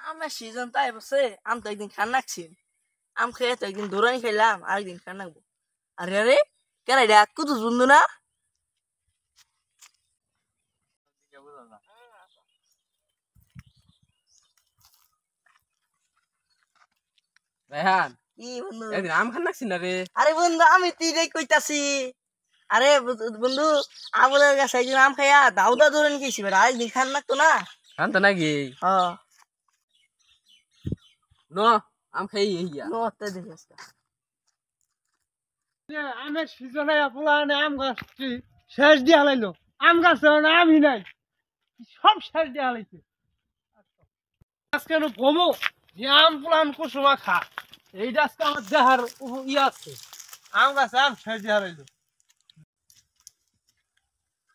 আমের সিজন তাই বসে আম তো একদিন খান নাকছি আম খেয়ে তো একদিন দৌড়ানি খাইলাম আরেকদিন খান নাকবো আরে আরে কেন এটা কুতু বন্ধু না রায়হান কি বন্ধু একদিন আম খান নাকছি না রে। আরে বন্ধু আমি তুই রে কইতাছি আরে বন্ধু আবুলের কাছে একদিন আম খাইয়া দাউদা দৌড়ানি খেয়েছি বেটা আরেকদিন খান নাকতো না খান তো নাকি হ ন আম খাই ইয়া নতে দেখিস আমের সিজনে পোলানে আম গাছটি শেষ দিয়ে হালাইলো আম গাছ আমই নাই সব শেষ দিয়ে হালাইছে আজকে ভমো যে আম পোলান কুসুমা খা এইটা আজকে আমার দেহার ইয়ে আছে আম গাছ আম শেষ দিয়ে হালাইলো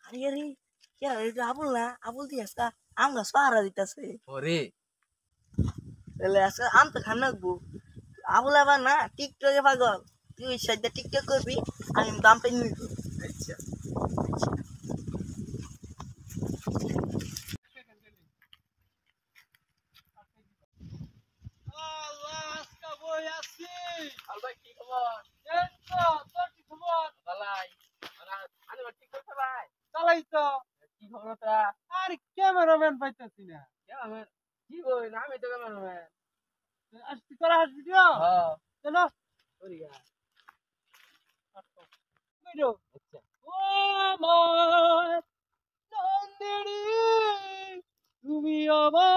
আরে আরে কে এটা আবুল না আবুল দিয়ে আজকে আম গাছ পাহারা দিতেছে ওরে তাহলে আজকে আম তো খান নাকবো আবুল আবার না টিকটকে পাগল তুই ওই সাইডটা টিকটক করবি আমি দাম পেয়ে নিবি আচ্ছা আল্লাহ আজকে বই আছি আল ভাই কি খবর? এই তো তোর কি খবর বালাই আরে ঠিক করতে ভাই চালাই তো কি খবর তা? আর ক্যামেরাম্যান পাইতেছি না কে আমার কি কই না আমি তো কেমন হবে আসছি তোরা আসবি তো হ্যাঁ চলো ওরিয়া বেরো আচ্ছা ও আমার নন্দিনী তুমি আমার